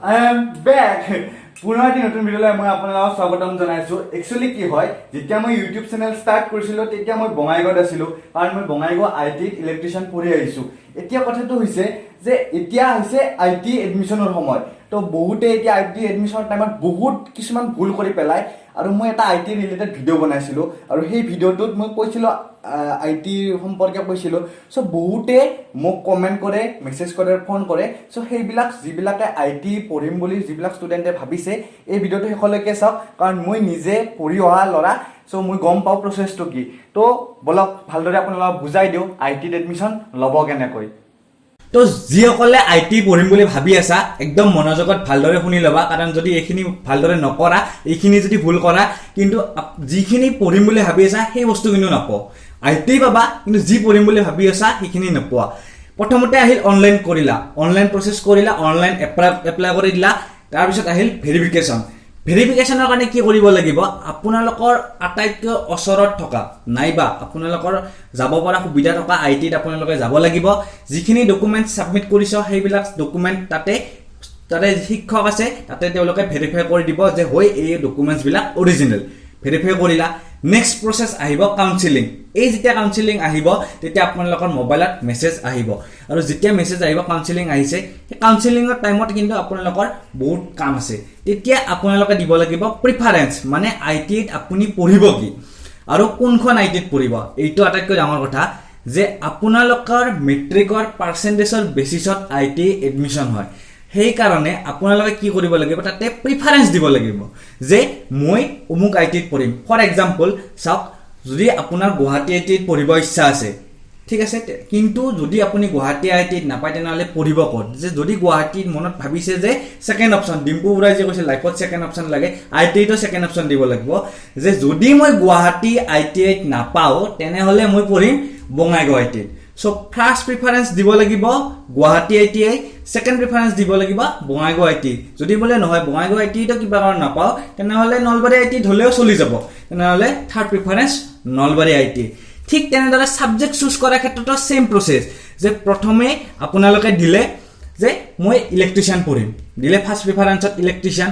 I am back. পুনৰ এটি নতুন ভিডিঅ'লৈ মই আপোনালোকক স্বাগতম জনাইছো। একচুয়ালি কি হয় যেতিয়া মই ইউটিউব চেনেল ষ্টাৰ্ট কৰিছিলো তেতিয়া মই বঙাইগাঁৱত আছিলো কাৰণ মই বঙাইগাঁও আইটি ইলেক্ট্ৰিচিয়ান পঢ়ি আহিছো। এতিয়া কথাটো হৈছে যে এতিয়া হৈছে আইটি এডমিশনৰ সময়। তো বহুতে এতিয়া আইটি এডমিশনৰ টাইমত বহুত কিছুমান ভুল কৰি পেলাই আৰু মই এটা আইটি ৰিলেটেড ভিডিঅ' বনাইছিলো আৰু সেই ভিডিঅ'টোত মই কৈছিলো আইটি সম্পৰ্কে কৈছিলো। সো বহুতে মোক কমেন্ট কৰে, মেছেজ কৰে, ফোন কৰে। সো সেইবিলাক যিবিলাকে আইটি পঢ়িম বুলি যিবিলাক ষ্টুডেণ্টে ভাবিছে এই ভিডিঅ'টো শেষলৈকে চাওক কাৰণ মই নিজে পঢ়ি অহা ল'ৰা। সো মই গম পাওঁ প্ৰচেছটো কি। তো বলক ভালদৰে আপোনালোকক বুজাই দিওঁ আইটিত এডমিশ্যন ল'ব কেনেকৈ। তো যিসকলে আইটি পঢ়িম বুলি ভাবি আছা একদম মনোযোগত ভালদৰে শুনি ল'বা কাৰণ যদি এইখিনি ভালদৰে নকৰা এইখিনি যদি ভুল কৰা কিন্তু যিখিনি পঢ়িম বুলি ভাবি আছা সেই বস্তু কিন্তু নাপোৱা। আইটি পাবা কিন্তু যি পঢ়িম বুলি ভাবি আছা সেইখিনি নোপোৱা। প্ৰথমতে আহিল অনলাইন কৰিলা, অনলাইন প্ৰচেছ কৰিলা, অনলাইন এপ্লাই কৰি দিলা। তাৰপিছত আহিল ভেৰিফিকেশ্যন। ভেৰিফিকেশ্যনৰ কাৰণে কি কৰিব লাগিব আপোনালোকৰ আটাইতকৈ ওচৰত থকা নাইবা আপোনালোকৰ যাব পৰা সুবিধা থকা আইটিত আপোনালোকে যাব লাগিব। যিখিনি ডকুমেণ্ট ছাবমিট কৰিছ সেইবিলাক ডকুমেণ্ট তাতে শিক্ষক আছে তাতে তেওঁলোকে ভেৰিফাই কৰি দিব যে হয় এই ডকুমেণ্টছবিলাক অৰিজিনেল। ভেৰিফাই কৰিলা। নেক্সট প্ৰচেছ আহিব কাউন্সিলিং। এই যেতিয়া কাউন্সিলিং আহিব তেতিয়া আপোনালোকৰ মোবাইলত মেছেজ আহিব আৰু যেতিয়া মেছেজ আহিব কাউন্সিলিং আহিছে সেই কাউন্সিলিঙৰ টাইমত কিন্তু আপোনালোকৰ বহুত কাম আছে। তেতিয়া আপোনালোকে দিব লাগিব প্ৰিফাৰেঞ্চ মানে আইটিত আপুনি পঢ়িব কি আৰু কোনখন আইটিত পঢ়িব। এইটো আটাইতকৈ ডাঙৰ কথা যে আপোনালোকৰ মেট্ৰিকৰ পাৰ্চেণ্টেজৰ বেচিছত আইটি এডমিশ্যন হয়। সেইকাৰণে আপোনালোকে কি কৰিব লাগিব তাতে প্ৰিফাৰেঞ্চ দিব লাগিব যে মই অমুক আইটিত পঢ়িম। ফৰ এক্সাম্পল চাওক যদি আপোনাৰ গুৱাহাটী আইটিত পঢ়িব ইচ্ছা আছে ঠিক আছে কিন্তু যদি আপুনি গুৱাহাটী আইটিত নাপায় তেনেহ'লে পঢ়িব ক'ত। যে যদি গুৱাহাটীত মনত ভাবিছে যে ছেকেণ্ড অপশ্যন ডিম্পু বৰাই যে কৈছে লাইফত ছেকেণ্ড অপশ্যন লাগে আইটিতো ছেকেণ্ড অপশ্যন দিব লাগিব যে যদি মই গুৱাহাটী আইটিআইত নাপাওঁ তেনেহ'লে মই পঢ়িম বঙাইগাঁও আইটিত। সো ফাৰ্ষ্ট প্ৰিফাৰেঞ্চ দিব লাগিব গুৱাহাটী আইটিআই, ছেকেণ্ড প্ৰিফাৰেঞ্চ দিব লাগিব বঙাইগাঁও আইটি। যদি বোলে নহয় বঙাইগাঁও আইটিতো কিবা কাৰণ নাপাওঁ তেনেহ'লে নলবাৰী আইটিত হ'লেও চলি যাব, তেনেহ'লে থাৰ্ড প্ৰিফাৰেঞ্চ নলবাৰী আইটি। ঠিক তেনেদৰে ছাবজেক্ট চুজ কৰাৰ ক্ষেত্ৰতো ছেম প্ৰচেছ যে প্ৰথমে আপোনালোকে দিলে যে মই ইলেক্ট্ৰিচিয়ান পঢ়িম, দিলে ফাৰ্ষ্ট প্ৰিফাৰেঞ্চত ইলেক্ট্ৰিচিয়ান।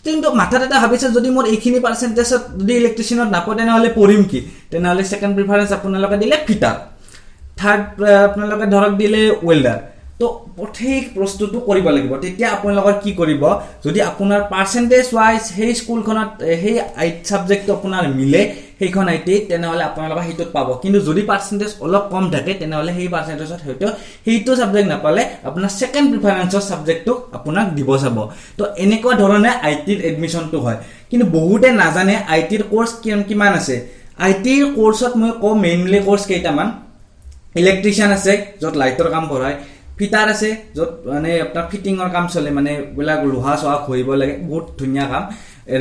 কিন্তু মাথাত এটা ভাবিছে যদি মোৰ এইখিনি পাৰ্চেণ্টেজত যদি ইলেক্ট্ৰিচিয়ানত নাপাওঁ তেনেহ'লে পঢ়িম কি, তেনেহ'লে ছেকেণ্ড প্ৰিফাৰেঞ্চ আপোনালোকে দিলে ফিটাৰ, থাৰ্ড আপোনালোকে ধৰক দিলে ৱেল্ডাৰ। তো সেই বস্তুটো কৰিব লাগিব। তেতিয়া আপোনালোকৰ কি কৰিব যদি আপোনাৰ পাৰ্চেণ্টেজ ৱাইজ সেই স্কুলখনত সেই ছাবজেক্টটো আপোনাৰ মিলে সেইখন আইটিত তেনেহ'লে আপোনালোকে সেইটোত পাব। কিন্তু যদি পাৰ্চেণ্টেজ অলপ কম থাকে তেনেহ'লে সেই পাৰ্চেণ্টেজত হয়তো সেইটো ছাবজেক্ট নাপালে আপোনাৰ ছেকেণ্ড প্ৰিফাৰেঞ্চৰ ছাবজেক্টটো আপোনাক দিব চাব। তো এনেকুৱা ধৰণে আইটিৰ এডমিশ্যনটো হয়। কিন্তু বহুতে নাজানে আইটিৰ কোৰ্চ কিমান আছে। আইটিৰ কোৰ্চত মই কওঁ মেইনলি কোৰ্চ কেইটামান। ইলেক্ট্ৰিচিয়ান আছে য'ত লাইটৰ কাম পঢ়ায়, ফিটাৰ আছে য'ত মানে আপোনাৰ ফিটিঙৰ কাম চলে মানে এইবিলাক লোহা চহা ঘঁহিব লাগে, বহুত ধুনীয়া কাম,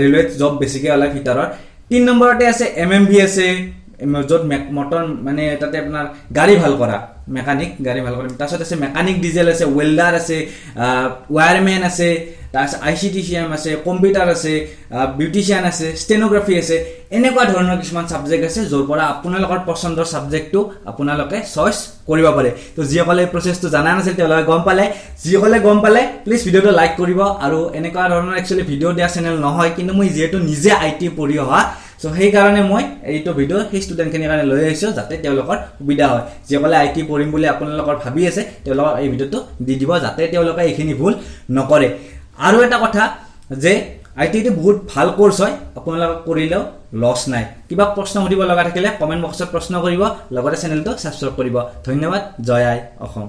ৰেলৱেত জব বেছিকৈ ওলায় ফিটাৰৰ। 3 নম্বৰতে আছে MMV আছে য'ত মটৰ মানে তাতে আপোনাৰ গাড়ী ভাল কৰা মেকানিক, গাড়ী ভাল কৰা। তাৰপিছত আছে মেকানিক ডিজেল আছে, ৱেল্ডাৰ আছে, ৱায়াৰমেন আছে, তাৰপিছত ICTCM আছে, কম্পিউটাৰ আছে, বিউটিচিয়ান আছে, ষ্টেনোগ্ৰাফি আছে। এনেকুৱা ধৰণৰ কিছুমান ছাবজেক্ট আছে য'ৰ পৰা আপোনালোকৰ পচন্দৰ ছাবজেক্টটো আপোনালোকে চইচ কৰিব পাৰে। তো যিসকলে এই প্ৰচেছটো জানা নাছিল তেওঁলোকে গম পালে, যিসকলে গম পালে প্লিজ ভিডিঅ'টো লাইক কৰিব। আৰু এনেকুৱা ধৰণৰ একচুৱেলি ভিডিঅ' দিয়া চেনেল নহয় কিন্তু মই যিহেতু নিজে আইটি পঢ়ি অহা সো সেইকাৰণে মই এইটো ভিডিঅ' সেই ষ্টুডেণ্টখিনিৰ কাৰণে লৈ আহিছোঁ যাতে তেওঁলোকৰ সুবিধা হয়। যিসকলে আইটি পঢ়িম বুলি আপোনালোকৰ ভাবি আছে তেওঁলোকক এই ভিডিঅ'টো দি দিব যাতে তেওঁলোকে এইখিনি ভুল নকৰে। আৰু এটা কথা যে আইটিটো বহুত ভাল কোৰ্চ হয়, আপোনালোকে কৰিলেও লছ নাই। কিবা প্ৰশ্ন সুধিব লগা থাকিলে কমেণ্ট বক্সত প্ৰশ্ন কৰিব, লগতে চেনেলটো ছাবস্ক্ৰাইব কৰিব। ধন্যবাদ। জয় আই অসম।